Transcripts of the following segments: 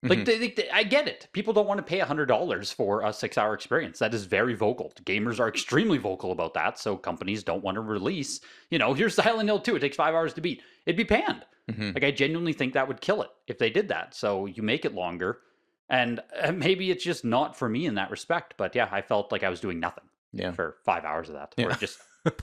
Like, I get it. People don't want to pay $100 for a 6-hour experience. That is very vocal. Gamers are extremely vocal about that. So companies don't want to release, here's Silent Hill 2. It takes 5 hours to beat. It'd be panned. Like, I genuinely think that would kill it if they did that. So you make it longer. And maybe it's just not for me in that respect. But yeah, I felt like I was doing nothing for 5 hours of that. Or just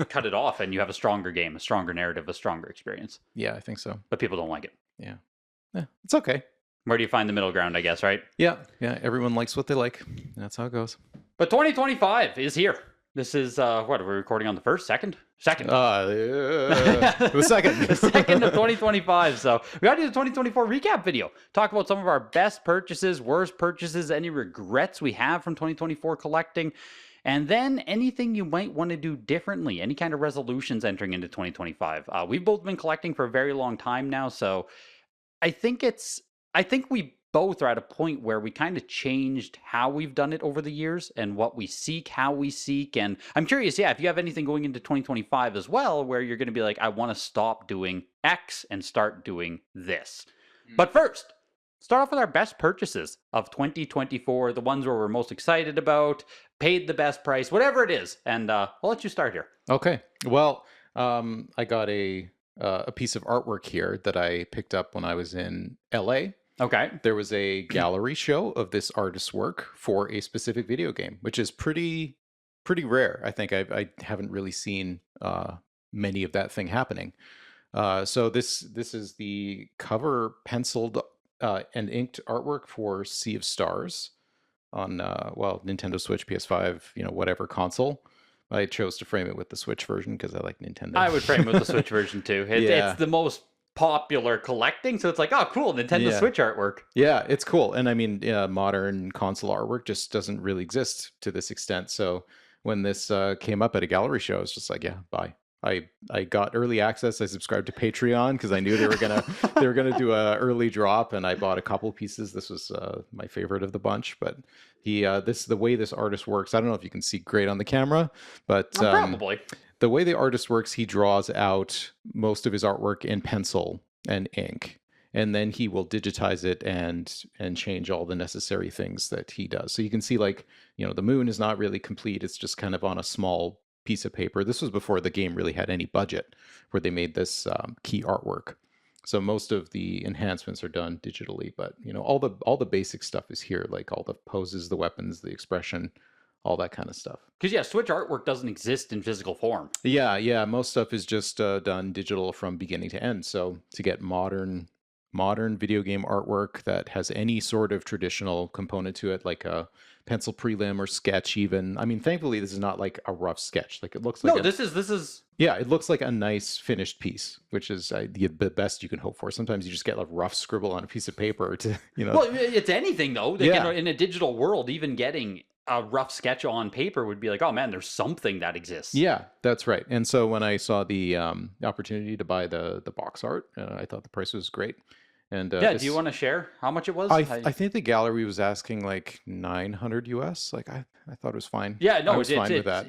cut it off and you have a stronger game, a stronger narrative, a stronger experience. Yeah, I think so. But people don't like it. Yeah. It's okay. Where do you find the middle ground, I guess, right? Yeah. Everyone likes what they like. That's how it goes. But 2025 is here. This is, what, are we recording on the first? Second? Second. The second. The second of 2025. So we got to do the 2024 recap video. Talk about some of our best purchases, worst purchases, any regrets we have from 2024 collecting. And then anything you might want to do differently, any kind of resolutions entering into 2025. We've both been collecting for a very long time now, so I think we both are at a point where we kind of changed how we've done it over the years and what we seek, how we seek. And I'm curious, if you have anything going into 2025 as well, where you're going to be like, I want to stop doing X and start doing this. But first, start off with our best purchases of 2024, the ones where we're most excited about, paid the best price, whatever it is. And I'll let you start here. Okay. Well, I got a piece of artwork here that I picked up when I was in LA. Okay. There was a gallery show of this artist's work for a specific video game, which is pretty rare. I think I haven't really seen many of that thing happening. So this is the cover penciled and inked artwork for Sea of Stars on Nintendo Switch, PS5, whatever console. I chose to frame it with the Switch version because I like Nintendo. I would frame it with the Switch version too. It's the most popular collecting, so it's like, oh cool, Nintendo Switch artwork. Yeah, it's cool. And I mean, modern console artwork just doesn't really exist to this extent. So when this came up at a gallery show, I was just like, yeah, buy. I got early access. I subscribed to Patreon because I knew they were gonna do a early drop, and I bought a couple pieces. This was my favorite of the bunch. But the way this artist works, I don't know if you can see great on the camera, but probably. The way the artist works, he draws out most of his artwork in pencil and ink, and then he will digitize it and change all the necessary things that he does. So you can see, like, the moon is not really complete. It's just kind of on a small piece of paper. This was before the game really had any budget, where they made this key artwork. So most of the enhancements are done digitally, but all the basic stuff is here, like all the poses, the weapons, the expression, all that kind of stuff. Because Switch artwork doesn't exist in physical form. Yeah, most stuff is just done digital from beginning to end. So to get modern video game artwork that has any sort of traditional component to it, like a pencil prelim or sketch even. I mean, thankfully, this is not like a rough sketch. Like, it looks like... No, this is... Yeah, it looks like a nice finished piece, which is the best you can hope for. Sometimes you just get a rough scribble on a piece of paper to, Well, it's anything, though. Like, in a digital world, even getting a rough sketch on paper would be like, oh man, there's something that exists. Yeah, that's right. And so when I saw the opportunity to buy the box art, I thought the price was great. And do you want to share how much it was? I think the gallery was asking like $900 US. Like, I thought it was fine. Yeah, no, I was fine with that.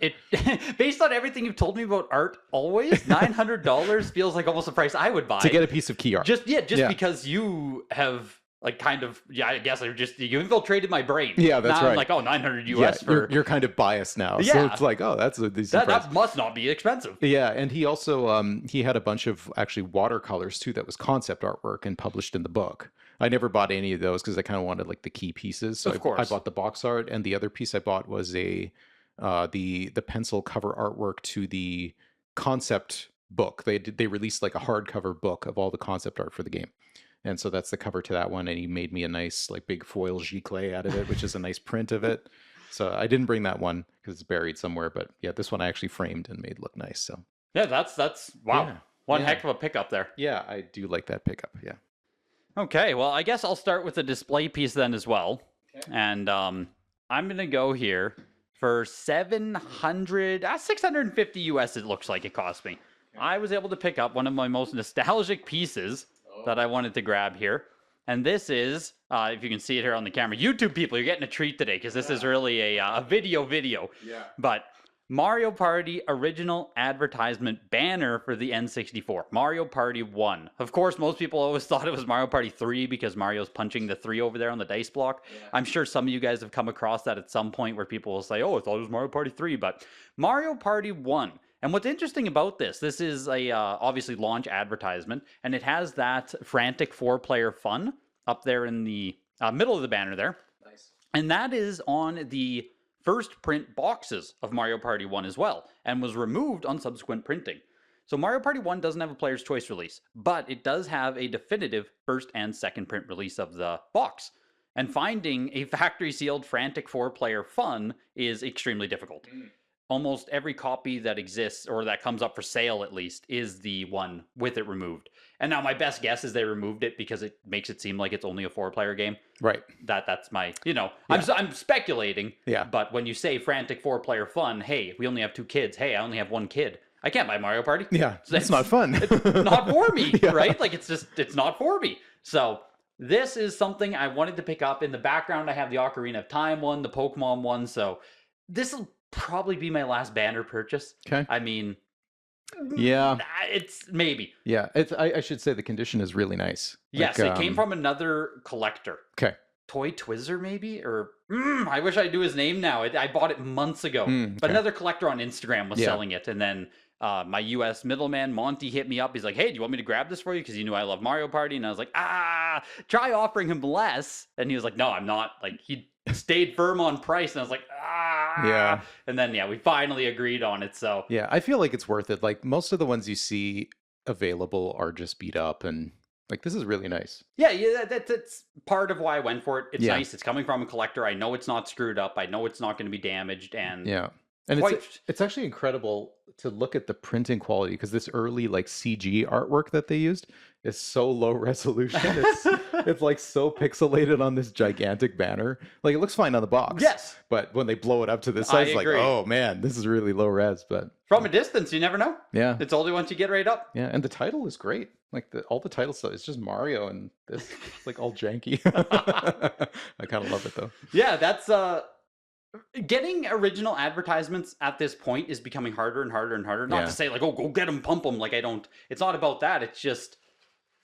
Based on everything you've told me about art, always $900 feels like almost the price I would buy to get a piece of key art. Just because you have like kind of, I guess you infiltrated my brain. Yeah, that's now right. I'm like, oh, $900 US for... You're kind of biased now. Yeah. So it's like, oh, that's a decent price. That must not be expensive. Yeah, and he also, he had a bunch of actually watercolors too that was concept artwork and published in the book. I never bought any of those because I kind of wanted like the key pieces. So of course. I bought the box art, and the other piece I bought was the pencil cover artwork to the concept book. They released like a hardcover book of all the concept art for the game. And so that's the cover to that one. And he made me a nice like big foil giclée out of it, which is a nice print of it. So I didn't bring that one because it's buried somewhere. But yeah, this one I actually framed and made look nice. So yeah, that's wow. Yeah. One heck of a pickup there. Yeah, I do like that pickup. Yeah. Okay, well, I guess I'll start with the display piece then as well. Okay. And I'm going to go here for $650 US, it looks like it cost me. Okay. I was able to pick up one of my most nostalgic pieces that I wanted to grab here. And this is, if you can see it here on the camera, YouTube people, you're getting a treat today because this is really a video. Yeah. But Mario Party original advertisement banner for the N64. Mario Party 1. Of course, most people always thought it was Mario Party 3 because Mario's punching the 3 over there on the dice block. Yeah. I'm sure some of you guys have come across that at some point where people will say, oh, I thought it was Mario Party 3, but Mario Party 1. And what's interesting about this is a obviously launch advertisement, and it has that frantic 4-player fun up there in the middle of the banner there. Nice. And that is on the first print boxes of Mario Party 1 as well, and was removed on subsequent printing. So Mario Party 1 doesn't have a player's choice release, but it does have a definitive first and second print release of the box. And finding a factory sealed frantic 4-player fun is extremely difficult. Almost every copy that exists, or that comes up for sale at least, is the one with it removed. And now my best guess is they removed it because it makes it seem like it's only a 4-player game. Right. That's my, Yeah. I'm speculating. Yeah. But when you say frantic 4-player fun, hey, we only have 2 kids. Hey, I only have 1 kid. I can't buy Mario Party. Yeah, it's not fun. It's not for me, Yeah. right? Like it's not for me. So this is something I wanted to pick up. In the background, I have the Ocarina of Time one, the Pokemon one. So this will probably be my last banner purchase. Okay. I mean, Yeah. it's maybe. Yeah. I should say the condition is really nice. Yes, Like, it came from another collector. Okay. Toy Twizzer, maybe? Or I wish I knew his name now. I bought it months ago. But okay. another collector on Instagram was Yeah. selling it. And then my US middleman, Monty, hit me up. He's like, hey, do you want me to grab this for you? Because he knew I love Mario Party. And I was like, try offering him less. And he was like, no, I'm not. Like, he stayed firm on price. And I was like, Yeah. And then, we finally agreed on it. So, Yeah, I feel like it's worth it. Like most of the ones you see available are just beat up, and like this is really nice. yeah, that's part of why I went for it. It's Yeah. nice. It's coming from a collector. I know it's not screwed up. I know it's not going to be damaged. And Yeah. And Quite- it's actually incredible to look at the printing quality because this early like CG artwork that they used is so low resolution. It's like so pixelated on this gigantic banner. Like it looks fine on the box. yes, But when they blow it up to this I size, like, agree. oh man, this is really low res. But from a distance, you never know. yeah. It's only once you get right up. Yeah. And the title is great. Like all the title stuff, it's just Mario and this like all janky. I kind of love it though. Yeah, that's getting original advertisements at this point is becoming harder and harder and harder. Not Yeah. to say like, oh, go get them, pump them. Like I don't. It's not about that. It's just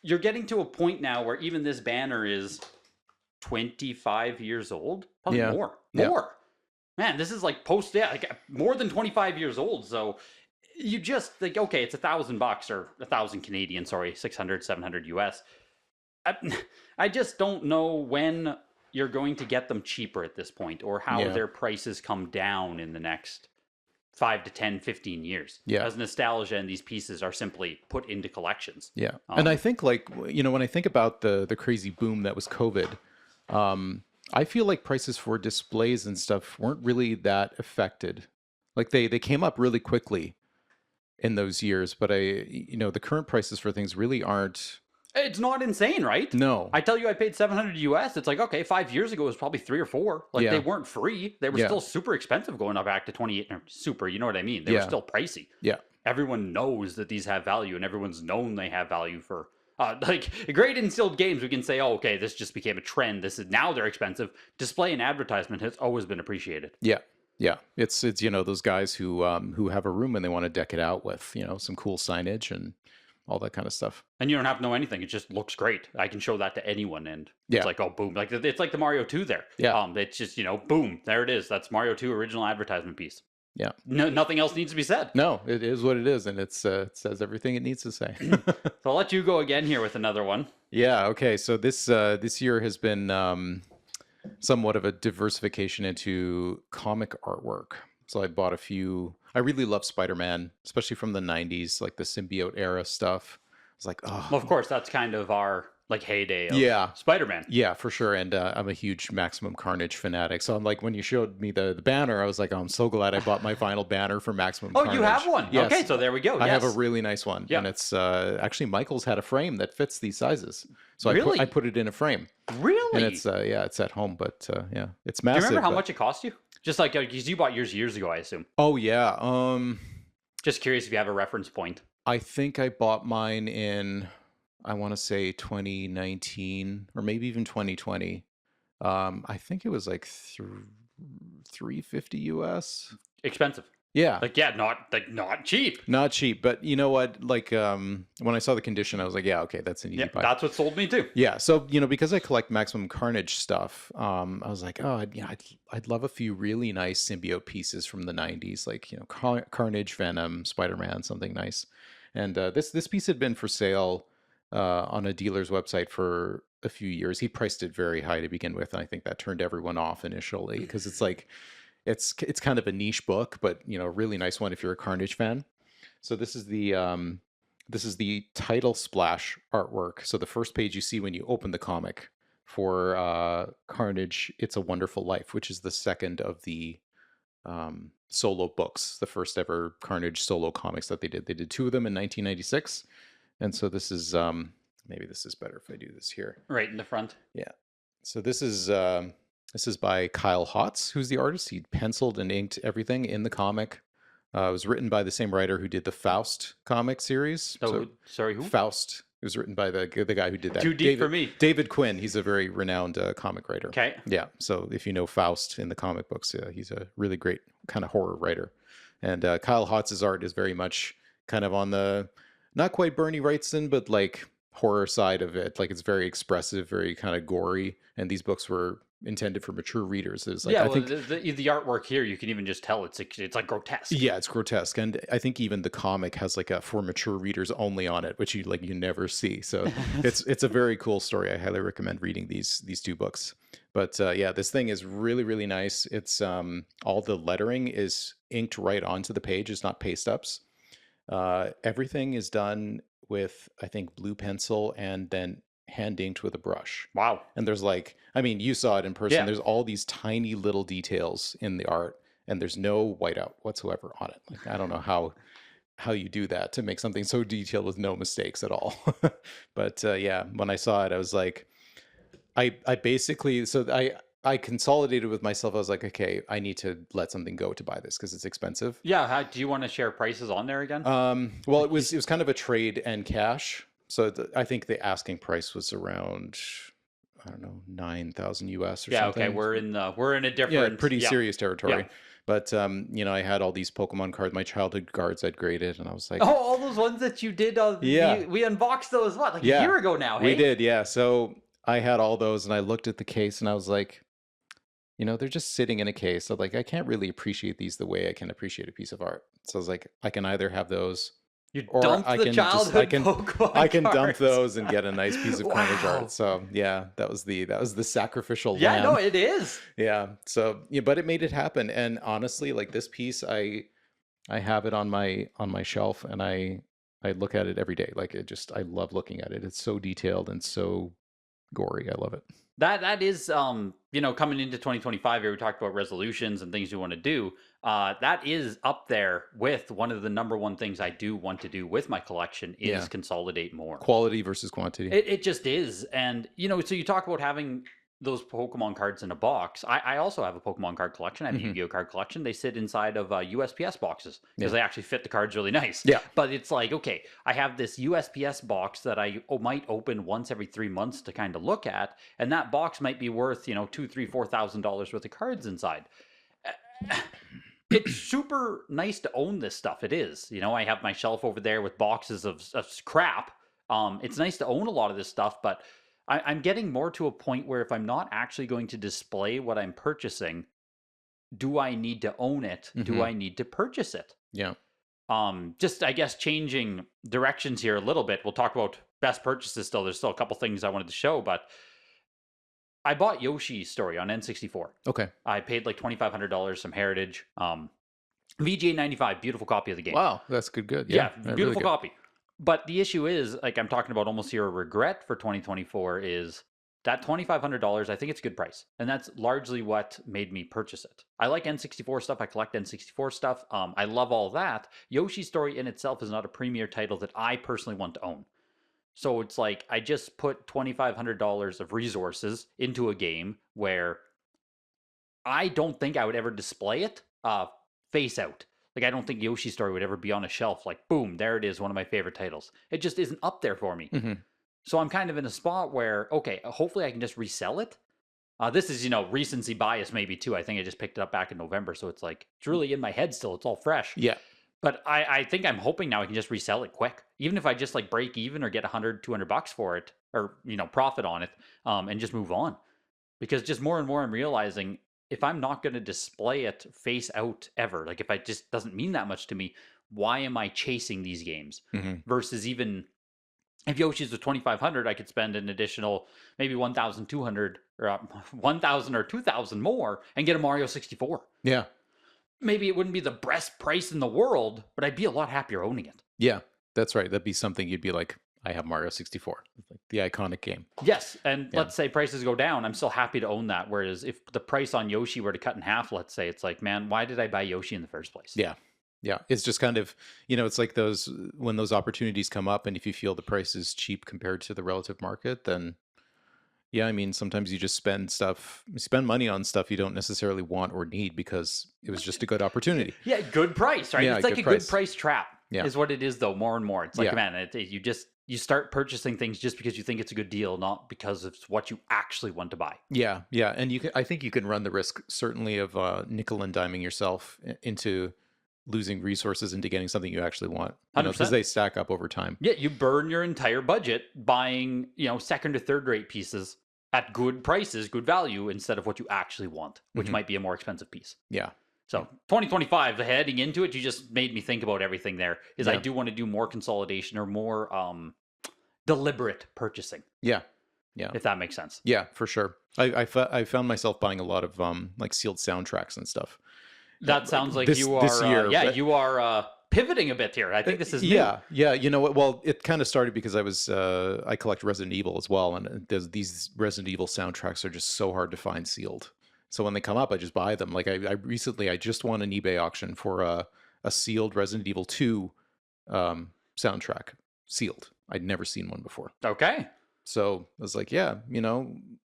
you're getting to a point now where even this banner is 25 years old, probably Yeah. more. Yeah. Man, this is like like more than 25 years old. So you just think, okay, it's $1,000 or 1,000 Canadian, sorry, 600, 700 US. I just don't know when you're going to get them cheaper at this point, or how Yeah. their prices come down in the next 5 to 10, 15 years. Yeah. As nostalgia and these pieces are simply put into collections. Yeah. And I think like, when I think about the crazy boom that was COVID, I feel like prices for displays and stuff weren't really that affected. Like they came up really quickly in those years, but the current prices for things really aren't. It's not insane, right? No. I tell you, I paid 700 US. It's like, okay, 5 years ago it was probably 3 or 4. Like Yeah. they weren't free. They were Yeah. still super expensive going up back to 28. Super, you know what I mean? They were Yeah. still pricey. Yeah. Everyone knows that these have value, and everyone's known they have value for like great instilled games. We can say, oh, okay, this just became a trend. This is now they're expensive. Display and advertisement has always been appreciated. Yeah. Yeah. It's those guys who have a room and they want to deck it out with, some cool signage and all that kind of stuff. And you don't have to know anything. It just looks great. I can show that to anyone, and Yeah. it's like, oh, boom. Like it's like the Mario 2 there. Yeah. It's just, boom, there it is. That's Mario 2 original advertisement piece. Yeah. No, nothing else needs to be said. No, it is what it is, and it says everything it needs to say. So I'll let you go again here with another one. Yeah. Okay. So this year has been somewhat of a diversification into comic artwork. So I bought a few. I really love Spider-Man, especially from the '90s, like the symbiote era stuff. It's like, oh, Well, of course, that's kind of our heyday of Yeah. Spider-Man. yeah, for sure. And I'm a huge Maximum Carnage fanatic. So I'm like, when you showed me the banner, I was like, oh, I'm so glad I bought my final banner for Maximum Oh, Carnage. you have one? Yes. Okay, so there we go. I have a Yes. really nice one, Yeah. and it's actually Michael's had a frame that fits these sizes, so Really? I put it in a frame, Really? and it's it's at home, but yeah, it's Do you massive. remember how but- much it cost you? Just like, because you bought yours years ago, I assume. Oh yeah, Just curious if you have a reference point. I think I bought mine in, I want to say 2019 or maybe even 2020. I think it was like $350 US. Expensive. Yeah. Like, yeah, not cheap. Not cheap, but you know what? Like, when I saw the condition, I was like, yeah, okay, that's an Yeah, easy buy. that's what sold me too. Yeah, so because I collect Maximum Carnage stuff, I was like, oh, I'd love a few really nice symbiote pieces from the '90s, like Carnage, Venom, Spider-Man, something nice. And this piece had been for sale on a dealer's website for a few years. He priced it very high to begin with, and I think that turned everyone off initially because it's like it's kind of a niche book, but a really nice one if you're a Carnage fan. So this is the title splash artwork. So the first page you see when you open the comic for Carnage, It's a Wonderful Life, which is the second of the solo books, the first ever Carnage solo comics that they did. They did two of them in 1996, and so this is maybe this is better if I do this here. Right in the front. Yeah. So this is by Kyle Hotz, who's the artist. He penciled and inked everything in the comic. It was written by the same writer who did the Faust comic series. So, sorry, who? Faust. It was written by the guy who did that. Too deep for me. David Quinn. He's a very renowned comic writer. Okay. Yeah. So if you know Faust in the comic books, he's a really great kind of horror writer. And Kyle Hotz's art is very much kind of on the not quite Bernie Wrightson, but like horror side of it. Like it's very expressive, very kind of gory. And these books were intended for mature readers. Is like, yeah, I well, think the artwork here, you can even just tell it's like grotesque. yeah, it's grotesque, and I think even the comic has like a for mature readers only on it, which you never see. So it's a very cool story. I highly recommend reading these two books. But yeah, this thing is really really nice. It's all the lettering is inked right onto the page. It's not paste ups. Everything is done with I think blue pencil and then hand inked with a brush. Wow. And there's like, I mean, you saw it in person. Yeah. There's all these tiny little details in the art, and there's no whiteout whatsoever on it. Like, I don't know how you do that to make something so detailed with no mistakes at all. But yeah, when I saw it, I was like, I basically, so I consolidated with myself. I was like, okay, I need to let something go to buy this because it's expensive. Yeah. Do you want to share prices on there again? Well, it was kind of a trade and cash. So I think the asking price was around, I don't know, 9,000 US or yeah. something. Okay. We're in a different, pretty serious territory. Yeah. But I had all these Pokemon cards, my childhood cards I'd graded, and I was like, oh, all those ones that you did. Yeah. We unboxed those like a year ago now. Hey? We did, yeah. So I had all those, and I looked at the case, and I was like, they're just sitting in a case. So like, I can't really appreciate these the way I can appreciate a piece of art. So I was like, I can either have those. You Or dumped I the can childhood Pokemon I can dump cards. those and get a nice piece of Carnage Wow. art. So yeah, that was the sacrificial Yeah. lamb. No, it is. Yeah. So yeah, but it made it happen. And honestly, like this piece, I have it on my shelf, and I look at it every day. Like I love looking at it. It's so detailed and so gory. I love it. That is coming into 2025 here, we talked about resolutions and things you want to do. That is up there with one of the number one things I do want to do with my collection is Yeah. consolidate more. Quality versus quantity. It just is. And so you talk about having those Pokemon cards in a box. I also have a Pokemon card collection. I have a Yu-Gi-Oh card collection. They sit inside of USPS boxes because they actually fit the cards really nice. Yeah. But it's like, okay, I have this USPS box that I might open once every 3 months to kind of look at, and that box might be worth $2,000, $3,000, $4,000 worth of cards inside. It's super nice to own this stuff. It is. I have my shelf over there with boxes of crap. It's nice to own a lot of this stuff, but I'm getting more to a point where if I'm not actually going to display what I'm purchasing, do I need to own it? Do I need to purchase it? Yeah. Just, I guess, changing directions here a little bit. We'll talk about best purchases still. There's still a couple things I wanted to show, but I bought Yoshi's Story on N64. Okay. I paid like $2,500, some Heritage. VGA 95, beautiful copy of the game. Wow, that's good. Yeah, really beautiful good. copy. But the issue is, like I'm talking about almost here, a regret for 2024 is that $2,500, I think it's a good price. And that's largely what made me purchase it. I like N64 stuff. I collect N64 stuff. I love all that. Yoshi's Story in itself is not a premier title that I personally want to own. So it's like I just put $2,500 of resources into a game where I don't think I would ever display it face out. Like, I don't think Yoshi's Story would ever be on a shelf like, boom, there it is, one of my favorite titles. It just isn't up there for me. So I'm kind of in a spot where, okay, hopefully I can just resell it. This is, recency bias maybe too. I think I just picked it up back in November, so it's like it's really in my head still. It's all fresh. Yeah. But I think I'm hoping now I can just resell it quick, even if I just like break even or get 100, $200 for it, or profit on it, and just move on. Because just more and more I'm realizing if I'm not going to display it face out ever, like if it just doesn't mean that much to me, why am I chasing these games? Versus even if Yoshi's was 2,500, I could spend an additional maybe 1,200 or 1,000 or 2,000 more and get a Mario 64. Yeah. Maybe it wouldn't be the best price in the world, but I'd be a lot happier owning it. Yeah, that's right. That'd be something you'd be like, I have Mario 64, like the iconic game. Yes, and let's say prices go down, I'm still happy to own that. Whereas if the price on Yoshi were to cut in half, let's say, it's like, man, why did I buy Yoshi in the first place? Yeah. Yeah. It's just kind of, it's like when those opportunities come up, and if you feel the price is cheap compared to the relative market, then yeah, I mean, sometimes you just spend money on stuff you don't necessarily want or need because it was just a good opportunity. Yeah, good price, right? Yeah, it's like good price trap Yeah. is what it is, though, more and more. It's like, Yeah. man, you start purchasing things just because you think it's a good deal, not because it's what you actually want to buy. Yeah, yeah, and I think you can run the risk certainly of nickel and diming yourself into losing resources into getting something you actually want, 100%. because they stack up over time. Yeah, you burn your entire budget buying, second or third rate pieces at good prices, good value, instead of what you actually want, which might be a more expensive piece. Yeah. So 2025, heading into it, you just made me think about everything there. Is I do want to do more consolidation or more deliberate purchasing. Yeah. Yeah. If that makes sense. Yeah, for sure. I found myself buying a lot of like sealed soundtracks and stuff. That sounds like this you are year. You are pivoting a bit here. I think this is new. Yeah. You know what? Well, it kind of started because I collect Resident Evil as well, and these Resident Evil soundtracks are just so hard to find sealed. So when they come up, I just buy them. Like I recently, I just won an eBay auction for a sealed Resident Evil 2 soundtrack, sealed. I'd never seen one before. Okay. So I was like, yeah,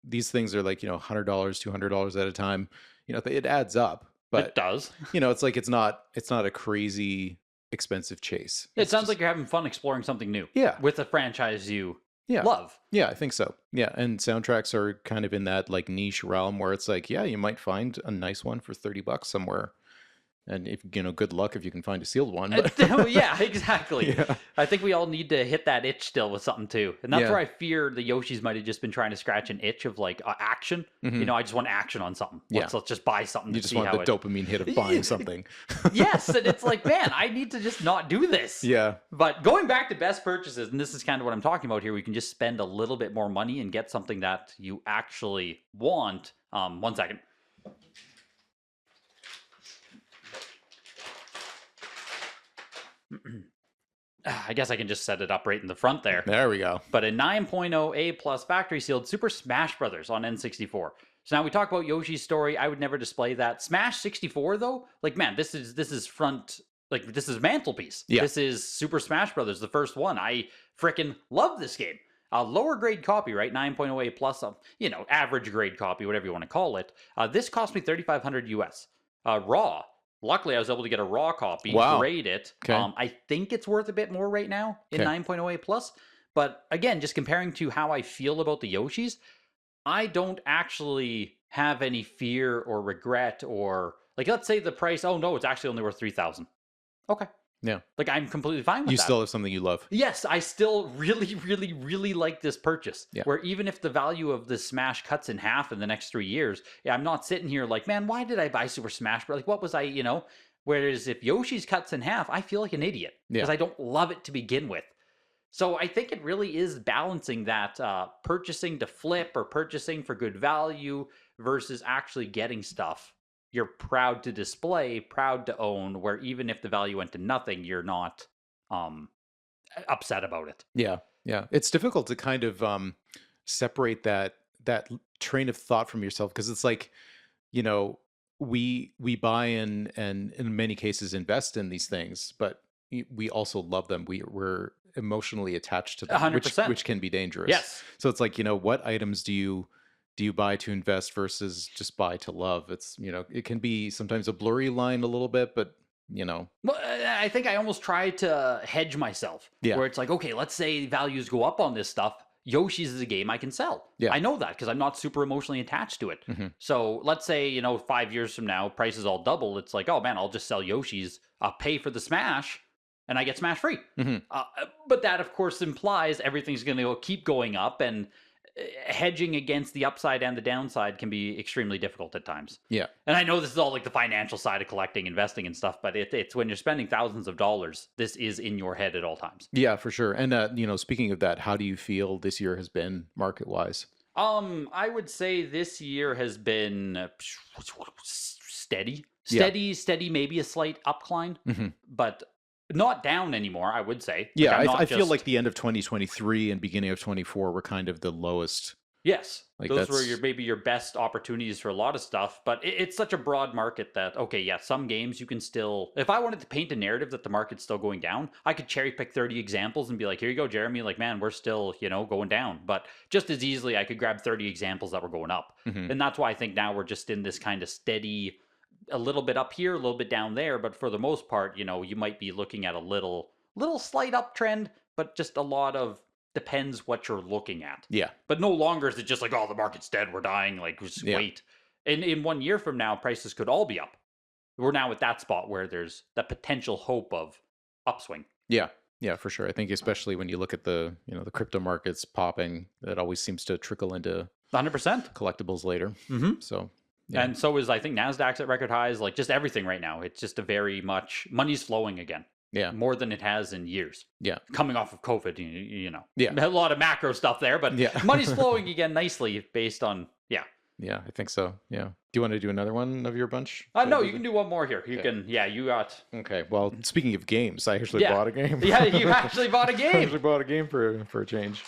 these things are like, $100, $200 at a time. It adds up. But it does. It's like it's not a crazy expensive chase. It sounds like you're having fun exploring something new. Yeah. With a franchise you love. Yeah, I think so. Yeah, and soundtracks are kind of in that like niche realm where it's like, yeah, you might find a nice one for $30 somewhere. And if good luck if you can find a sealed one. But... yeah, exactly. Yeah. I think we all need to hit that itch still with something too, and that's where I fear the Yoshis might have just been trying to scratch an itch of like action. I just want action on something. Let's just buy something. You just want the dopamine hit of buying something. Yes, and it's like, man, I need to just not do this. Yeah. But going back to best purchases, and this is kind of what I'm talking about here, we can just spend a little bit more money and get something that you actually want. 1 second. I guess I can just set it up right in the front there. There we go. But a 9.0 A plus factory sealed Super Smash Brothers on N64. So now we talk about Yoshi's story. I would never display that. Smash 64 though, like man, this is front, like this is mantelpiece. Yeah. This is Super Smash Brothers, the first one. I frickin' love this game. A lower grade copy, right? 9.0 A plus, average grade copy, whatever you want to call it. This cost me $3,500 US. Raw. Luckily, I was able to get a raw copy, grade it. Okay. I think it's worth a bit more right now in 9.0 A plus. But again, just comparing to how I feel about the Yoshis, I don't actually have any fear or regret or like, let's say the price. Oh no, it's actually only worth $3,000. Okay. Yeah. Like I'm completely fine with that. You still have something you love. Yes, I still really, really, really like this purchase. Yeah. Where even if the value of this Smash cuts in half in the next 3 years, I'm not sitting here like, man, why did I buy Super Smash Bros? Like, what was I, Whereas if Yoshi's cuts in half, I feel like an idiot because I don't love it to begin with. So I think it really is balancing that purchasing to flip or purchasing for good value versus actually getting stuff you're proud to display, proud to own, where even if the value went to nothing, you're not upset about it. Yeah. Yeah. It's difficult to kind of separate that train of thought from yourself because it's like, we buy and in many cases invest in these things, but we also love them. We're emotionally attached to them, 100%. which can be dangerous. Yes. So it's like, what items do you buy to invest versus just buy to love? It's, it can be sometimes a blurry line a little bit, but Well, I think I almost try to hedge myself. Yeah. Where it's like, okay, let's say values go up on this stuff. Yoshi's is a game I can sell. Yeah. I know that because I'm not super emotionally attached to it. So let's say, 5 years from now, prices all double. It's like, oh man, I'll just sell Yoshi's. I'll pay for the Smash and I get Smash free. But that, of course, implies everything's going to keep going up, and hedging against the upside and the downside can be extremely difficult at times. Yeah. And I know this is all like the financial side of collecting, investing and stuff, but it's when you're spending thousands of dollars, this is in your head at all times. Yeah, for sure. And speaking of that, how do you feel this year has been market wise? I would say this year has been steady, maybe a slight upcline, but not down anymore, I would say. Yeah, I feel like the end of 2023 and beginning of 24 were kind of the lowest. Yes, like those were maybe your best opportunities for a lot of stuff, but it's such a broad market that, okay, yeah, some games you can still, if I wanted to paint a narrative that the market's still going down, I could cherry pick 30 examples and be like, here you go, Jeremy, like, man, we're still, going down. But just as easily, I could grab 30 examples that were going up. And that's why I think now we're just in this kind of steady, a little bit up here, a little bit down there, but for the most part, you might be looking at a little slight uptrend, but just a lot of depends what you're looking at. Yeah. But no longer is it just like, oh, the market's dead, we're dying, like, just wait. And in 1 year from now, prices could all be up. We're now at that spot where there's that potential hope of upswing. Yeah. Yeah, for sure. I think especially when you look at the, the crypto markets popping, that always seems to trickle into 100% collectibles later. So yeah. And so is, I think, NASDAQ's at record highs, like just everything right now. It's just a very much, money's flowing again. Yeah. More than it has in years. Yeah. Coming off of COVID, Yeah. A lot of macro stuff there, but money's flowing again nicely based on, Yeah, I think so. Yeah. Do you want to do another one of your bunch? No, you can do one more here. You can, you got. Okay. Well, speaking of games, I actually bought a game. Yeah, you actually bought a game. I actually bought a game for a change.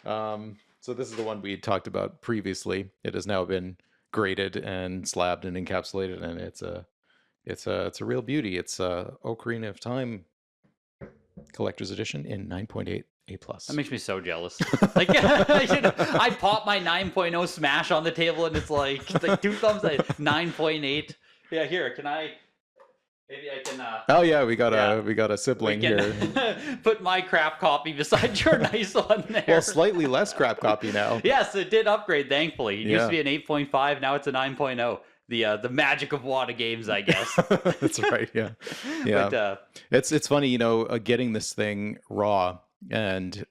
So this is the one we had talked about previously. It has now been graded and slabbed and encapsulated, and it's a real beauty. It's Ocarina of Time Collector's Edition in 9.8 A+. That makes me so jealous. Like, I pop my 9.0 Smash on the table, and it's like 2 thumbs at 9.8. Yeah, here, can I? Maybe I can. Oh yeah, we got a sibling here. Put my crap copy beside your nice one there. Well, slightly less crap copy now. Yes, it did upgrade. Thankfully, it used to be an 8.5. Now it's a 9.0. The magic of WATA games, I guess. That's right. Yeah, yeah. But, it's funny, getting this thing raw and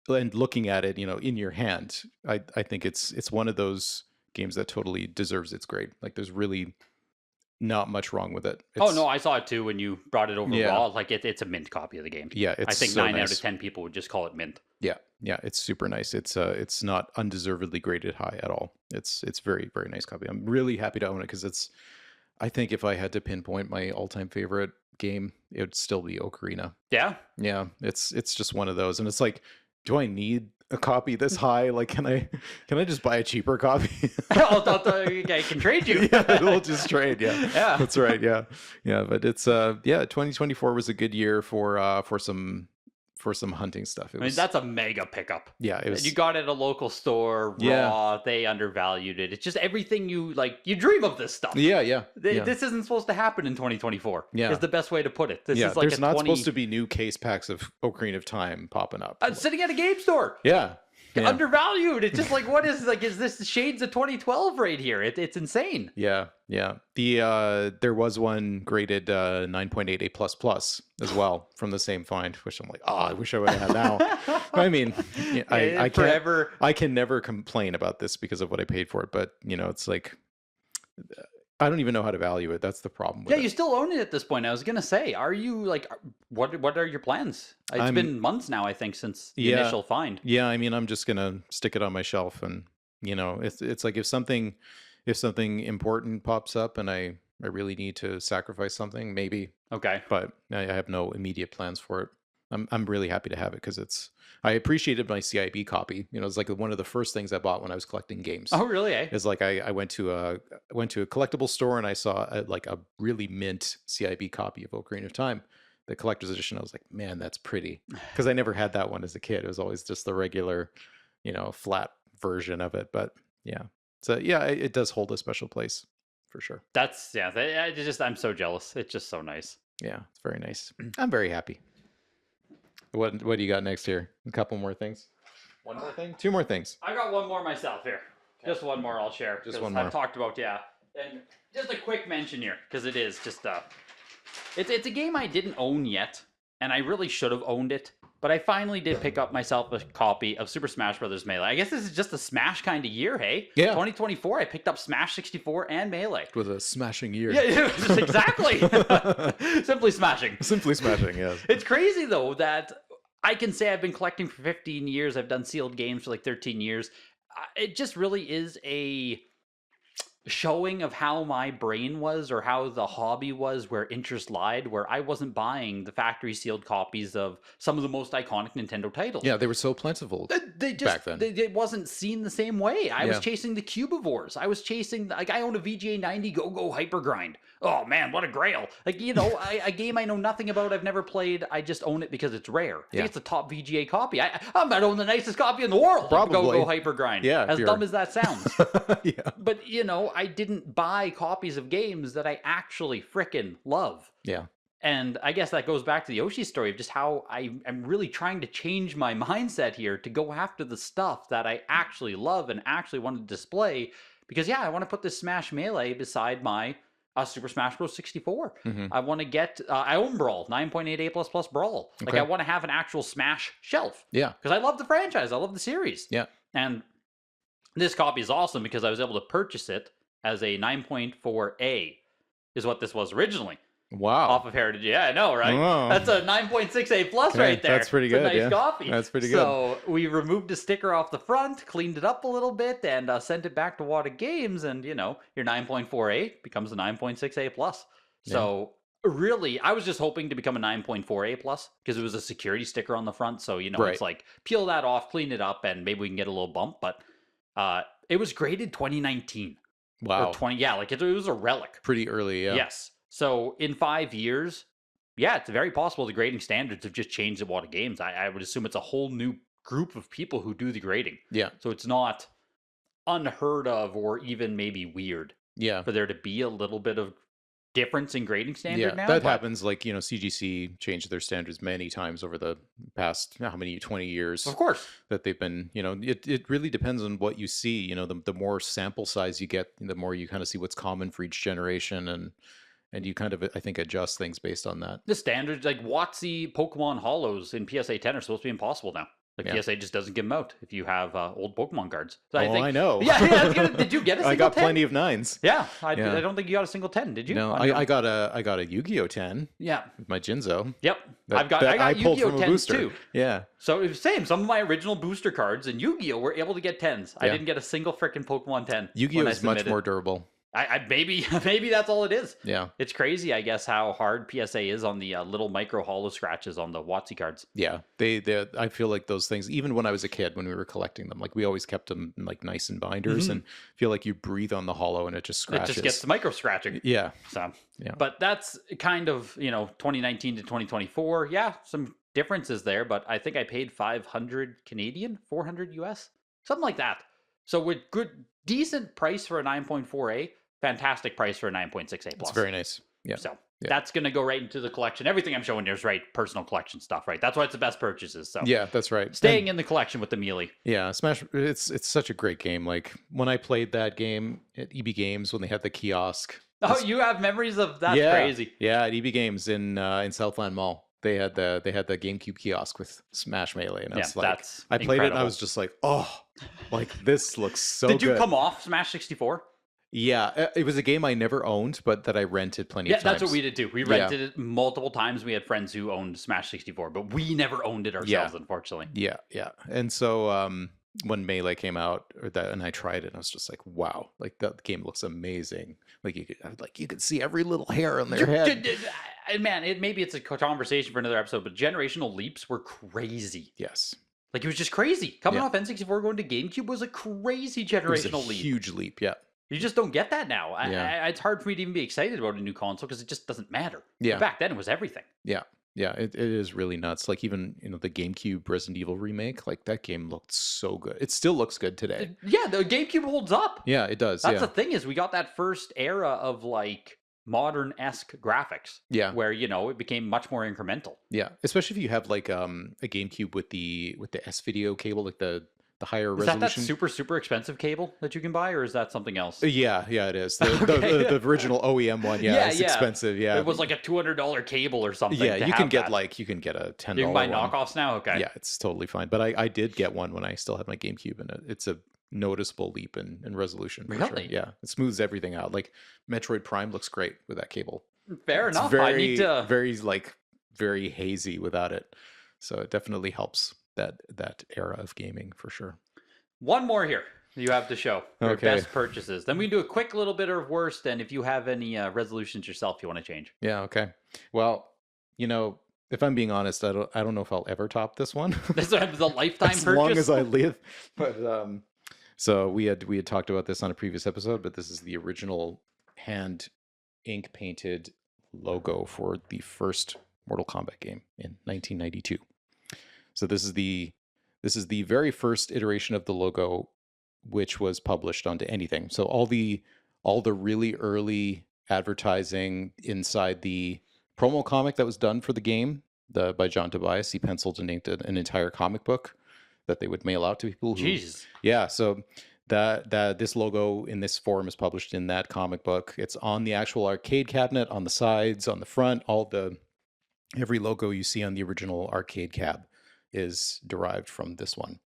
looking at it, in your hand. I think it's one of those games that totally deserves its grade. Like, there's really not much wrong with it. Oh no, I saw it too when you brought it over raw. Like, it's a mint copy of the game. Yeah, I think so 9 nice. out of 10 people would just call it mint. Yeah, it's super nice. It's not undeservedly graded high at all. It's very, very nice copy. I'm really happy to own it because I think if I had to pinpoint my all-time favorite game, it would still be Ocarina. Yeah, it's just one of those, and it's like, do I need a copy this high? Like, can I just buy a cheaper copy? I can trade you. Yeah, we'll just trade. Yeah, that's right. Yeah. But it's 2024 was a good year for some hunting stuff. That's a mega pickup. Yeah, it was. You got it at a local store, raw. They undervalued it. It's just everything you dream of this stuff. Yeah. This isn't supposed to happen in 2024. Yeah, is the best way to put it. This is like there's not supposed to be new case packs of Ocarina of Time popping up. Sitting at a game store. Yeah. Undervalued. It's just like, what is this shades of 2012 right here? It's insane. Yeah. There was one graded 9.8 A++ as well from the same find, which I'm like, I wish I would have had now. I mean, I can never complain about this because of what I paid for it, but it's like, I don't even know how to value it. That's the problem with it. You still own it at this point. I was gonna say, are you like, what are your plans? It's been months now, I think, since the initial find. Yeah, I mean, I'm just gonna stick it on my shelf, and it's like if something important pops up and I really need to sacrifice something, maybe. Okay. But I have no immediate plans for it. I'm really happy to have it because I appreciated my CIB copy. It's like one of the first things I bought when I was collecting games. Oh, really? It's like I went to a collectible store and I saw a really mint CIB copy of Ocarina of Time, the collector's edition. I was like, man, that's pretty, because I never had that one as a kid. It was always just the regular, flat version of it. But yeah, so it does hold a special place for sure. I'm so jealous. It's just so nice. Yeah, it's very nice. I'm very happy. What do you got next here? A couple more things. One more thing? Two more things. I got one more myself here. Just one more I'll share. Just one more. I've talked about, and just a quick mention here, because it is just it's a game I didn't own yet, and I really should have owned it. But I finally did pick up myself a copy of Super Smash Bros. Melee. I guess this is just a Smash kind of year, hey? Yeah. 2024, I picked up Smash 64 and Melee. It was a smashing year. Yeah, exactly. Simply smashing. Simply smashing, yes. It's crazy, though, that I can say I've been collecting for 15 years. I've done sealed games for like 13 years. It just really is a showing of how my brain was, or how the hobby was, where interest lied, where I wasn't buying the factory sealed copies of some of the most iconic Nintendo titles. Yeah, they were so plentiful back then. It wasn't seen the same way. I was Yeah. chasing the Cubivores. I was chasing, like, I owned a VGA 90 Go-Go Hyper Grind. Oh man, what a grail. Like, you know, a game I know nothing about, I've never played, I just own it because it's rare. I Yeah. think it's the top VGA copy. I might own the nicest copy in the world. Probably. Go-Go Hyper Grind. Yeah, As dumb as that sounds. Yeah. But, you know, I didn't buy copies of games that I actually frickin' love. Yeah. And I guess that goes back to the Yoshi story of just how I'm really trying to change my mindset here to go after the stuff that I actually love and actually want to display. Because, yeah, I want to put this Smash Melee beside my Super Smash Bros. 64. Mhm. I want to get, I own Brawl, 9.8 A++ Brawl. Like, Okay. I want to have an actual Smash shelf. Yeah. Because I love the franchise. I love the series. Yeah. And this copy is awesome because I was able to purchase it as a 9.4A is what this was originally. Wow. Off of Heritage. Yeah, I know, right? Wow. That's a 9.6A plus Okay, right there. that's pretty It's good, a nice yeah. copy. That's pretty good. So we removed the sticker off the front, cleaned it up a little bit, and sent it back to WATA Games, and, you know, your 9.4A becomes a 9.6A plus. So really, I was just hoping to become a 9.4A plus because it was a security sticker on the front. So, you know, Right. it's like, peel that off, clean it up, and maybe we can get a little bump. But it was graded 2019. Wow. Or 20, yeah, like it was a relic. Pretty early, yeah. Yes. So in 5 years, yeah, it's very possible the grading standards have just changed at WATA Games. I would assume it's a whole new group of people who do the grading. Yeah. So it's not unheard of or even maybe weird Yeah. for there to be a little bit of difference in grading standard Yeah, now. that but- happens. Like, you know, CGC changed their standards many times over the past, how many, 20 years Of course. that they've been, you know, it really depends on what you see. You know, the more sample size you get, the more you kind of see what's common for each generation, and you kind of, I think, adjust things based on that. The standards, like WotC Pokemon Hollows in PSA 10 are supposed to be impossible now. Like, Yeah. PSA just doesn't give them out if you have old Pokemon cards. So I know. Yeah, I was gonna, did you get a single I got 10? plenty of 9s. Yeah, I Yeah. don't think you got a single 10, did you? No, On your- I got a Yu-Gi-Oh 10 Yeah. with my Jinzo. Yep. That- I got pulled Yu-Gi-Oh from a 10s booster. too. Yeah. So it was the same. Some of my original booster cards in Yu-Gi-Oh were able to get 10s. I Yeah. didn't get a single freaking Pokemon 10. Yu-Gi-Oh when I is much submitted. more durable. Maybe maybe that's all it is. Yeah. It's crazy, I guess, how hard PSA is on the little micro hollow scratches on the WotC cards. Yeah, they I feel like those things, even when I was a kid, when we were collecting them, like we always kept them like nice in binders, and feel like you breathe on the hollow and it just scratches. It just gets the micro scratching. Yeah. So, Yeah. But that's kind of, 2019 to 2024. Yeah, some differences there, but I think I paid 500 Canadian, 400 US, something like that. So with decent price for a 9.4A, fantastic price for a 9.6A plus. It's very nice. Yeah. So Yeah. that's going to go right into the collection. Everything I'm showing here is right personal collection stuff, right? That's why it's the best purchases. So Yeah, that's right. staying in the collection with the Mealy. Yeah, Smash. It's such a great game. Like when I played that game at EB Games when they had the kiosk. Oh, you have memories of that's yeah, crazy. Yeah, at EB Games in Southland Mall. They had the GameCube kiosk with Smash Melee, and I was like, that's I played it, and I incredible. was just like, oh, like this looks so Did good. you come off Smash 64? Yeah, it was a game I never owned, but that I rented plenty Yeah, of times. that's what we did too. We rented it multiple times. We had friends who owned Smash 64, but we never owned it ourselves, unfortunately. Yeah, yeah. And so when Melee came out, and I tried it, I was just like, wow, like that game looks amazing. Like you could see every little hair on their head. And man, maybe it's a conversation for another episode, but generational leaps were crazy. Yes. Like it was just crazy. Coming Yeah. off N64 going to GameCube was a crazy It was a generational leap. huge leap, yeah. You just don't get that now. Yeah. It's hard for me to even be excited about a new console because it just doesn't matter. Yeah. But back then it was everything. Yeah. Yeah, it is really nuts. Like even, the GameCube Resident Evil remake, like that game looked so good. It still looks good today. Yeah, the GameCube holds up. Yeah, it does. That's yeah. the thing is we got that first era of like modern-esque graphics. Yeah. Where, you know, it became much more incremental. Yeah, especially if you have like a GameCube with the S-video cable, like the higher Is that resolution. super, super expensive cable that you can buy, or is that something else? Yeah, it is. The, Okay. the original OEM one, yeah, it's expensive. Yeah, It was like a $200 cable or something. yeah, to you can have get that. like you can get a $10 You can buy one. knockoffs now. Okay. Yeah, it's totally fine. But I did get one when I still had my GameCube, and it's a noticeable leap in resolution. For sure. Really? Yeah, it smooths everything out. Like Metroid Prime looks great with that cable. Fair It's enough. very, I need to. very hazy without it. So it definitely helps that era of gaming for sure. One more here you have to show your Okay. best purchases. Then we can do a quick little bit of worst, and if you have any resolutions yourself you want to change. Yeah. Okay. Well, you know, if I'm being honest, I don't know if I'll ever top this one. This is a lifetime as purchase. long as I live. But so we had talked about this on a previous episode, but this is the original hand ink painted logo for the first Mortal Kombat game in 1992. So this is the very first iteration of the logo which was published onto anything. So all the really early advertising inside the promo comic that was done for the game, by John Tobias, he penciled and inked an entire comic book that they would mail out to people. Jeez. Yeah, so that this logo in this form is published in that comic book. It's on the actual arcade cabinet, on the sides, on the front. Every logo you see on the original arcade cab is derived from this one.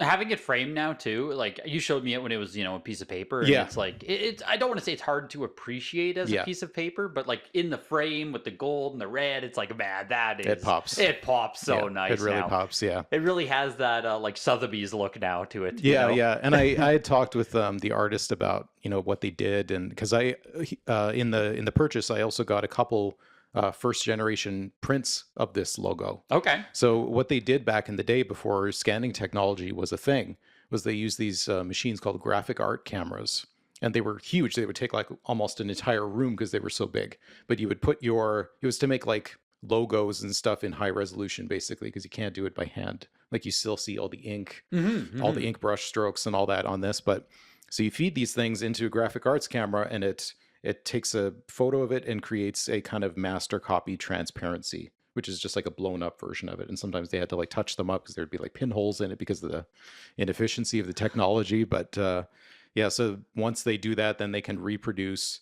Having it framed now too, like you showed me it when it was, you know, a piece of paper. And Yeah. it's like it's. I don't want to say it's hard to appreciate as a piece of paper, but like in the frame with the gold and the red, it's like, man, that is It pops. It pops so nice. It really now. pops. Yeah. It really has that like Sotheby's look now to it. Yeah, you know? yeah. And I had talked with the artist about, you know, what they did, and because I in the purchase I also got a couple first generation prints of this logo. Okay. So what they did back in the day before scanning technology was a thing was they used these machines called graphic art cameras, and they were huge. They would take like almost an entire room because they were so big. But you would put it was to make like logos and stuff in high resolution, basically, because you can't do it by hand. Like you still see all the ink, all the ink brush strokes and all that on this. But so you feed these things into a graphic arts camera, and it takes a photo of it and creates a kind of master copy transparency, which is just like a blown up version of it. And sometimes they had to like touch them up because there'd be like pinholes in it because of the inefficiency of the technology. But yeah, so once they do that, then they can reproduce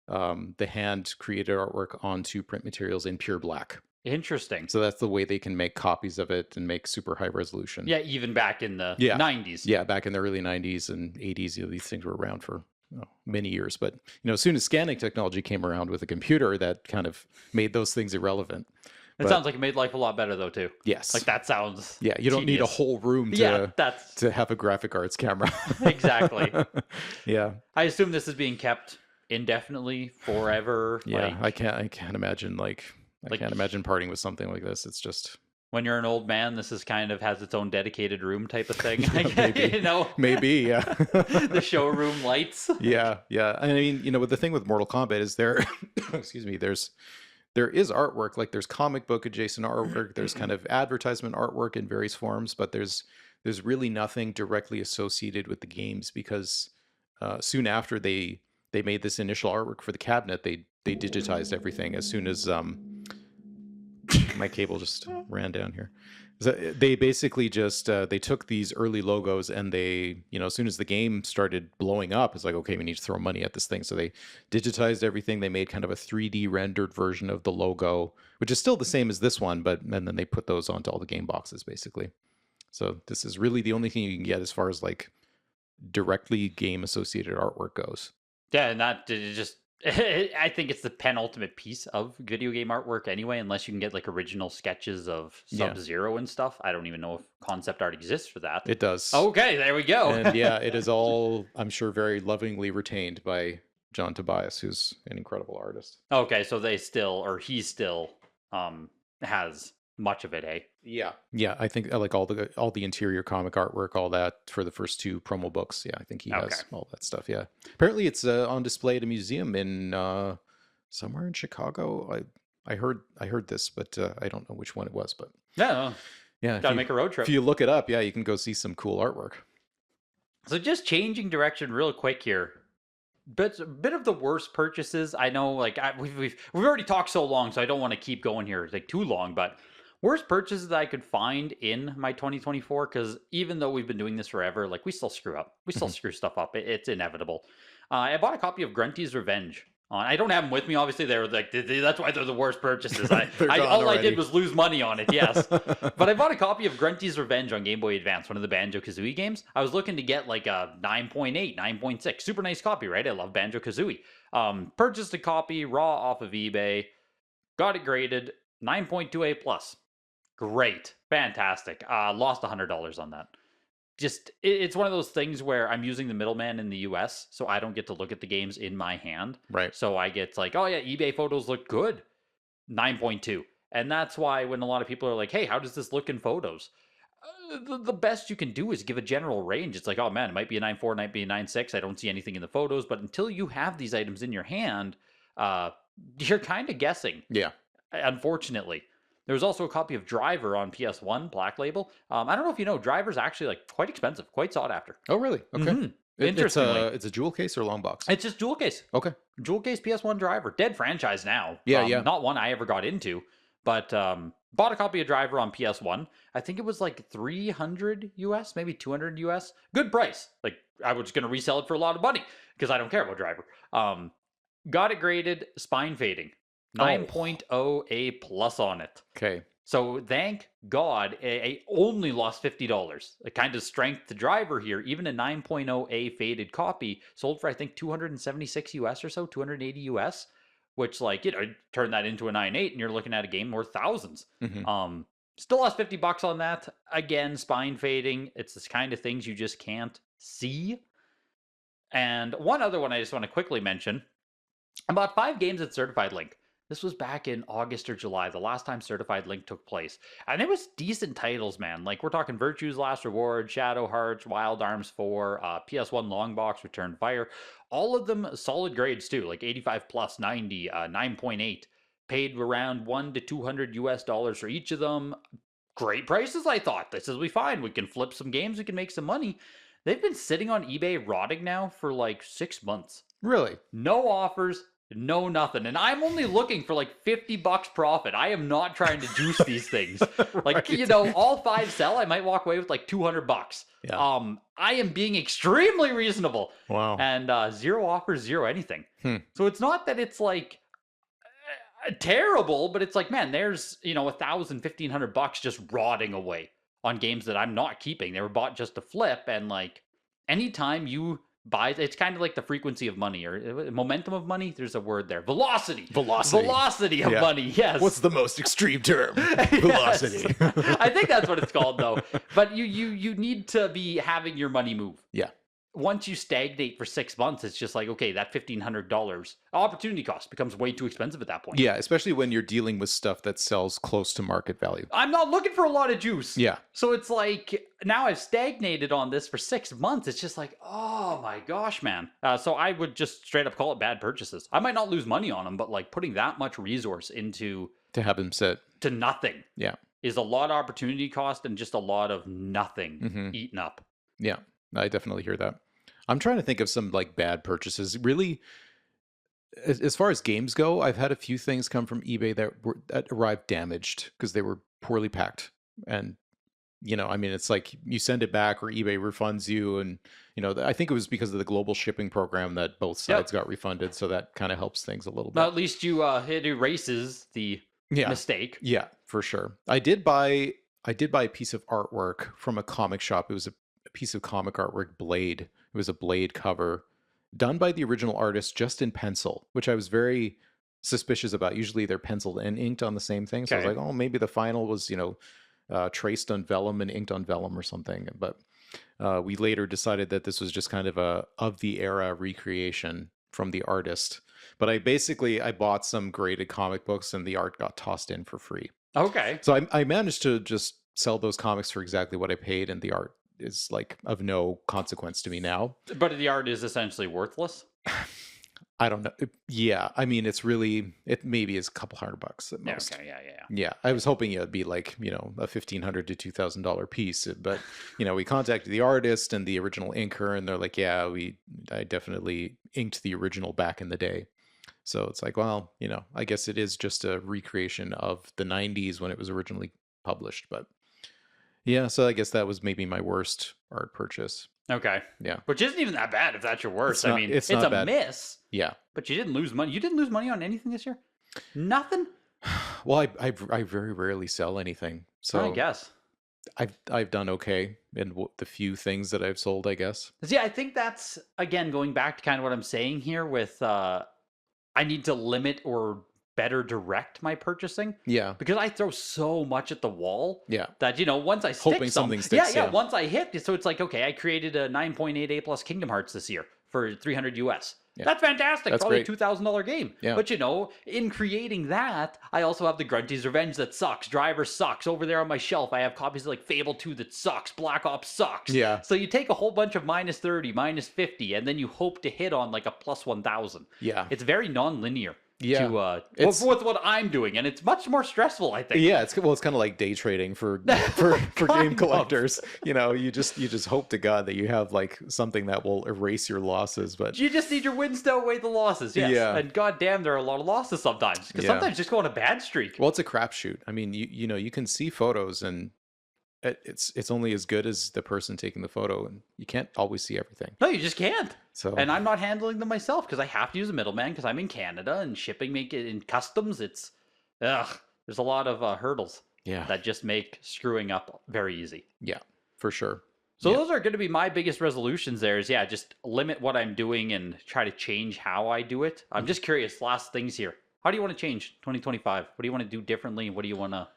the hand created artwork onto print materials in pure black. Interesting. So that's the way they can make copies of it and make super high resolution. Yeah, even back in the 90s. Yeah, back in the early 90s and 80s, you know, these things were around for many years. But, you know, as soon as scanning technology came around with a computer, that kind of made those things irrelevant. It sounds like it made life a lot better, though, too. Yes. Like, that sounds Yeah, you don't need a whole room to have a graphic arts camera. Exactly. Yeah. I assume this is being kept indefinitely, forever. Yeah, like, I can't imagine, I can't imagine parting with something like this. It's just... When you're an old man, this is kind of has its own dedicated room type of thing. Maybe. You know? Maybe, yeah. The showroom lights. Yeah. I mean, you know, but the thing with Mortal Kombat is excuse me, there is artwork, like there's comic book adjacent artwork, there's kind of advertisement artwork in various forms, but there's really nothing directly associated with the games because soon after they made this initial artwork for the cabinet, they digitized everything as soon as my cable just ran down here. So they basically just they took these early logos and they, you know, as soon as the game started blowing up, it's like, okay, we need to throw money at this thing. So they digitized everything. They made kind of a 3D rendered version of the logo, which is still the same as this one, and then they put those onto all the game boxes basically. So this is really the only thing you can get as far as like directly game associated artwork goes. Yeah, and that just I think it's the penultimate piece of video game artwork anyway, unless you can get like original sketches of Sub-Zero and stuff. I don't even know if concept art exists for that. It does. Okay, there we go. And yeah, it is all, I'm sure, very lovingly retained by John Tobias, who's an incredible artist. Okay, so he still has much of it, eh? Yeah, I think like all the interior comic artwork, all that for the first two promo books. Yeah, I think he has all that stuff. Yeah, apparently it's on display at a museum in somewhere in Chicago. I heard this, but I don't know which one it was. But yeah, gotta make a road trip. If you look it up, yeah, you can go see some cool artwork. So just changing direction real quick here. bit of the worst purchases. I know, like we've already talked so long, so I don't want to keep going here like too long. But worst purchases that I could find in my 2024, because even though we've been doing this forever, like we still screw up. We still Mhm. screw stuff up. It's inevitable. I bought a copy of Grunty's Revenge. I don't have them with me. Obviously, they're like that's why they're the worst purchases. They're gone All I already. did was lose money on it. Yes, but I bought a copy of Grunty's Revenge on Game Boy Advance, one of the Banjo-Kazooie games. I was looking to get like a 9.8, 9.6. Super nice copy, right? I love Banjo-Kazooie. Purchased a copy raw off of eBay. Got it graded 9.2A plus. Great. Fantastic. Lost $100 on that. It's one of those things where I'm using the middleman in the US, so I don't get to look at the games in my hand. Right. So I get like, oh yeah, eBay photos look good. 9.2. And that's why when a lot of people are like, hey, how does this look in photos? The best you can do is give a general range. It's like, oh man, it might be a 9.4, it might be a 9.6. I don't see anything in the photos. But until you have these items in your hand, you're kind of guessing, Yeah. unfortunately. There's also a copy of Driver on PS1, Black Label. I don't know if you know, Driver's actually like quite expensive, quite sought after. Oh, really? Okay. Mhm. It's Interestingly. it's a jewel case or long box? It's just jewel case. Okay. Jewel case PS1 Driver. Dead franchise now. Yeah. Not one I ever got into, but bought a copy of Driver on PS1. I think it was like 300 US, maybe 200 US. Good price. Like I was going to resell it for a lot of money because I don't care about Driver. Got it graded spine fading. 9.0 A plus on it. Okay. So thank God, I only lost $50. The kind of strength to Driver here, even a 9.0 A faded copy sold for I think 276 US or so, 280 US, which like, turn that into a 9.8 and you're looking at a game worth thousands. Mm-hmm. Still lost $50 on that. Again, spine fading. It's this kind of things you just can't see. And one other one I just want to quickly mention. I bought 5 games at Certified Link. This was back in August or July, the last time Certified Link took place. And it was decent titles, man. Like, we're talking Virtue's Last Reward, Shadow Hearts, Wild Arms 4, PS1 Long Box, Return Fire. All of them solid grades, too, like 85 plus, 90, 9.8. Paid around $100 to $200 US dollars for each of them. Great prices, I thought. This will be fine. We can flip some games, we can make some money. They've been sitting on eBay rotting now for like 6 months. Really? No offers, no nothing. And I'm only looking for like $50 profit. I am not trying to juice these things. Like, Right. all 5 sell, I might walk away with like $200. Yeah. I am being extremely reasonable. Wow. And 0 offers, 0 anything. Hmm. So it's not that it's like terrible, but it's like, man, there's, $1,000, $1,500 just rotting away on games that I'm not keeping. They were bought just to flip. And like, anytime you buy, it's kind of like the frequency of money or momentum of money. There's a word there. Velocity. Velocity of money. Yes. What's the most extreme term? Velocity. I think that's what it's called though. But you need to be having your money move. Yeah. Once you stagnate for 6 months, it's just like, okay, that $1,500 opportunity cost becomes way too expensive at that point. Yeah, especially when you're dealing with stuff that sells close to market value. I'm not looking for a lot of juice. Yeah. So it's like, now I've stagnated on this for 6 months. It's just like, oh my gosh, man. So I would just straight up call it bad purchases. I might not lose money on them, but like putting that much resource into To have them sit. to nothing. Yeah. Is a lot of opportunity cost and just a lot of nothing eaten up. Yeah, I definitely hear that. I'm trying to think of some like bad purchases. Really, as far as games go, I've had a few things come from eBay that arrived damaged because they were poorly packed. And I mean, it's like you send it back or eBay refunds you, and I think it was because of the global shipping program that both sides got refunded, so that kind of helps things a little bit. Well, at least it erases the mistake. Yeah, for sure. I did buy a piece of artwork from a comic shop. It was a piece of comic artwork, Blade. It was a Blade cover done by the original artist just in pencil, which I was very suspicious about. Usually they're penciled and inked on the same thing. So I was like, oh, maybe the final was, traced on vellum and inked on vellum or something. But we later decided that this was just kind of a of the era recreation from the artist. But I bought some graded comic books and the art got tossed in for free. Okay. So I managed to just sell those comics for exactly what I paid, and the art is like of no consequence to me now. But the art is essentially worthless. I don't know. Yeah, I mean, it maybe is a couple $100 at Yeah, most. okay, yeah. Yeah, I was hoping it'd be like, a $1,500 to $2,000 piece, but we contacted the artist and the original inker, and they're like, yeah, I definitely inked the original back in the day. So it's like, well, I guess it is just a recreation of the 90s when it was originally published, but yeah, so I guess that was maybe my worst art purchase. Okay. Yeah. Which isn't even that bad if that's your worst. I mean, It's it's not a bad. miss, Yeah. but you didn't lose money. You didn't lose money on anything this year? Nothing? Well, I very rarely sell anything, I so guess. I've done okay in the few things that I've sold, I guess. See, I think that's, again, going back to kind of what I'm saying here with I need to limit or better direct my purchasing Yeah. because I throw so much at the wall Yeah. that, once I stick Hoping something yeah, sticks, yeah, yeah. once I hit, so it's like, okay, I created a 9.8 A plus Kingdom Hearts this year for 300 US. Yeah. That's fantastic. That's Probably great. a $2,000 game. Yeah. But in creating that, I also have the Grunty's Revenge that sucks. Driver sucks. Over there on my shelf, I have copies of like Fable 2 that sucks. Black Ops sucks. Yeah. So you take a whole bunch of -30, -50, and then you hope to hit on like a +1,000. Yeah. It's very non-linear. Yeah. With what I'm doing, and it's much more stressful, I think. Yeah, it's kind of like day trading for game collectors. You just hope to God that you have like something that will erase your losses, but You just need your wins to outweigh the losses, yes. Yeah. And goddamn, there are a lot of losses sometimes. Because Yeah. sometimes just go on a bad streak. well, it's a crapshoot. I mean, you can see photos and it's only as good as the person taking the photo, and you can't always see everything. No, you just can't. So And I'm not handling them myself because I have to use a middleman because I'm in Canada and shipping make it in customs. There's a lot of hurdles yeah, that just make screwing up very easy. yeah, for sure. So Yeah. those are going to be my biggest resolutions there is, just limit what I'm doing and try to change how I do it. I'm just curious, last things here. How do you want to change 2025? What do you want to do differently? What do you want to...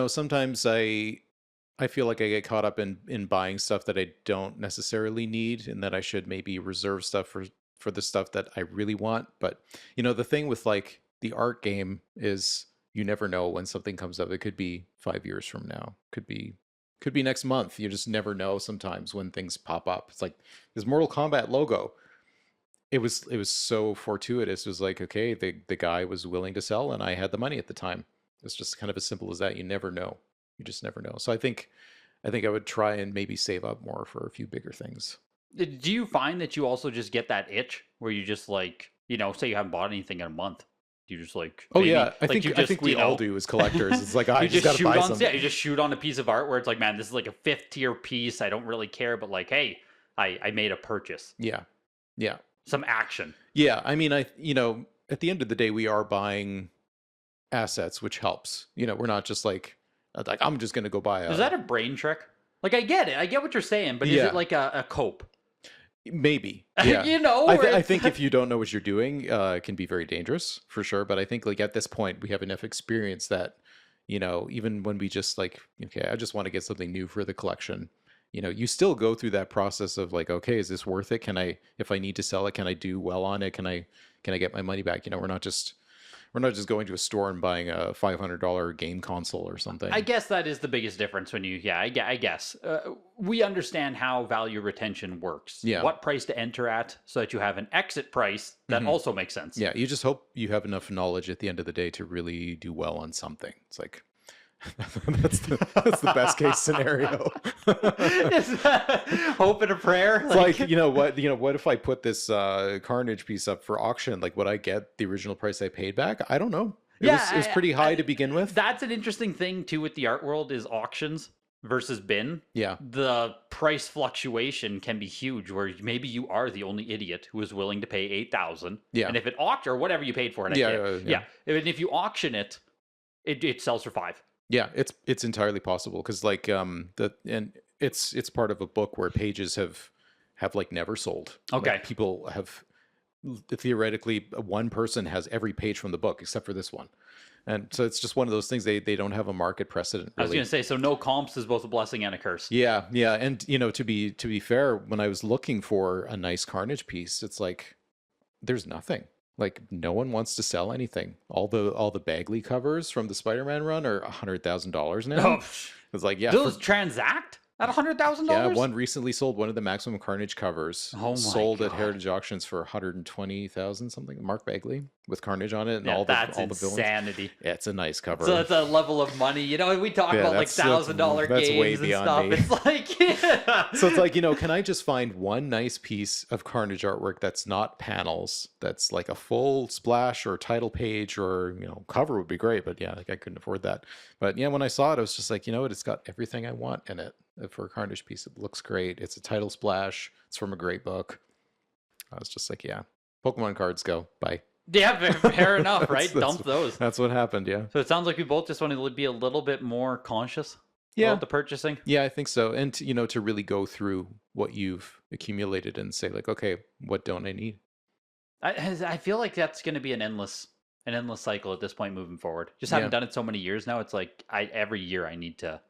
Sometimes I feel like I get caught up in buying stuff that I don't necessarily need, and that I should maybe reserve stuff for the stuff that I really want. But the thing with like the art game is you never know when something comes up. It could be 5 years from now. Could be next month. You just never know sometimes when things pop up. It's like this Mortal Kombat logo. It was so fortuitous. It was like, okay, the guy was willing to sell and I had the money at the time. It's just kind of as simple as that. You never know. You just never know. So I think I would try and maybe save up more for a few bigger things. Do you find that you also just get that itch where you just like, say you haven't bought anything in a month? You just like... Oh maybe, yeah, I like think we all do as collectors. It's like, I you just got to shoot buy on, something. yeah, you just shoot on a piece of art where it's like, man, this is like a 5th tier piece. I don't really care, but like, hey, I made a purchase. Yeah. Yeah. Some action. Yeah. I mean, at the end of the day, we are buying assets, which helps. We're not just like I'm just going to go buy Is that a brain trick? Like, I get it. I get what you're saying, but is Yeah. it like a cope? Maybe. Yeah. I think if you don't know what you're doing, it can be very dangerous for sure. But I think like at this point, we have enough experience that, even when we just like, okay, I just want to get something new for the collection. You still go through that process of like, okay, is this worth it? If I need to sell it, can I do well on it? Can I get my money back? We're not just going to a store and buying a $500 game console or something. I guess that is the biggest difference when you, I guess. We understand how value retention works. Yeah. What price to enter at so that you have an exit price that also makes sense. Yeah, you just hope you have enough knowledge at the end of the day to really do well on something. It's like, that's the best case scenario. Is that hope and a prayer? It's like, what if I put this Carnage piece up for auction? Like, would I get the original price I paid back? I don't know. It was pretty high to begin with. That's an interesting thing too with the art world is auctions versus bin. Yeah. The price fluctuation can be huge where maybe you are the only idiot who is willing to pay 8,000. Yeah. And if it auction or whatever you paid for it, Yeah. And if you auction it, it sells for 5. Yeah, it's entirely possible because like it's part of a book where pages have like never sold. Okay. Like, people have theoretically one person has every page from the book except for this one. And so it's just one of those things they don't have a market precedent really. I was going to say, so no comps is both a blessing and a curse. Yeah, and to be fair, when I was looking for a nice Carnage piece, it's like there's nothing. Like no one wants to sell anything. All the Bagley covers from the Spider-Man run are $100,000 now. Oh, It's like, yeah, those transact? At $100,000? Yeah, one recently sold, one of the Maximum Carnage covers. Oh my sold at God. Heritage Auctions for 120,000 something. Mark Bagley with Carnage on it and Yeah, all that's the villains. insanity. Yeah, it's a nice cover. So it's a level of money, you know. We talk Yeah, about like that's $1,000 way games and beyond stuff. me. It's like, So it's like, you know, can I just find one nice piece of Carnage artwork that's not panels, that's like a full splash or title page or, you know, cover would be great, but yeah, like I couldn't afford that. But yeah, when I saw it, I was just like, you know what, it's got everything I want in it for a Carnage piece. It looks great. It's a title splash. It's from a great book. I was just like, yeah, Pokemon cards go. Bye. yeah, fair enough, right? Dump those. That's what happened, yeah. So it sounds like we both just want to be a little bit more conscious Yeah. about the purchasing. Yeah, I think so. And, you know, to really go through what you've accumulated and say like, okay, what don't I need? I feel like that's going to be an endless cycle at this point moving forward. Just having done it so many years now, it's like every year I need to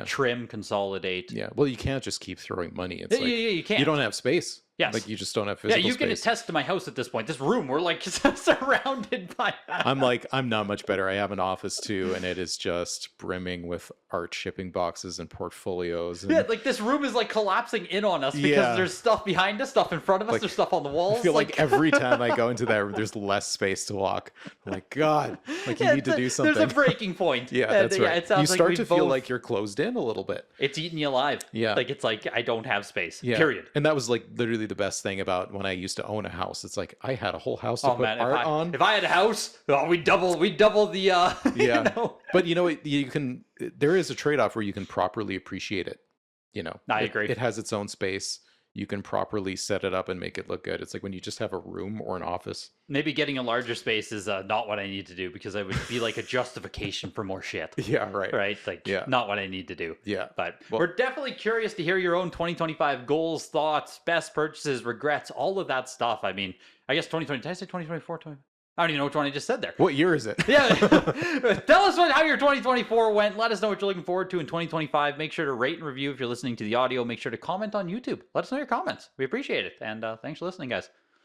trim, consolidate. Yeah. Well, you can't just keep throwing money. It's yeah, you can't. You don't have space. Yes. Like you just don't have physical space. Yeah, you space. can attest to my house at this point. This room, we're like surrounded by. I'm not much better. I have an office too, and it is just brimming with art shipping boxes and portfolios. And... Yeah, like this room is like collapsing in on us because there's stuff behind us, stuff in front of us, there's stuff on the walls. I feel like every time I go into that room, there's less space to walk. I'm like, God, like you need to do something. There's a breaking point. Yeah, that's right. It sounds you start like to feel like you're closed in a little bit. It's eating you alive. Yeah. Like it's like I don't have space. Yeah. Period. And that was like literally the best thing about when I used to own a house. It's like I had a whole house to put art on. If I had a house, we double the yeah. you know. But you know, you can there is a trade-off where you can properly appreciate it. You know, I agree. It has its own space. You can properly set it up and make it look good. It's like when you just have a room or an office. Maybe getting a larger space is not what I need to do because I would be like a justification for more shit. Yeah, right. Right? Like, not what I need to do. Yeah. But we're definitely curious to hear your own 2025 goals, thoughts, best purchases, regrets, all of that stuff. I mean, I guess 2020. Did I say 2024? I don't even know which one I just said there. What year is it? Yeah. Tell us how your 2024 went. Let us know what you're looking forward to in 2025. Make sure to rate and review if you're listening to the audio. Make sure to comment on YouTube. Let us know your comments. We appreciate it. And thanks for listening, guys.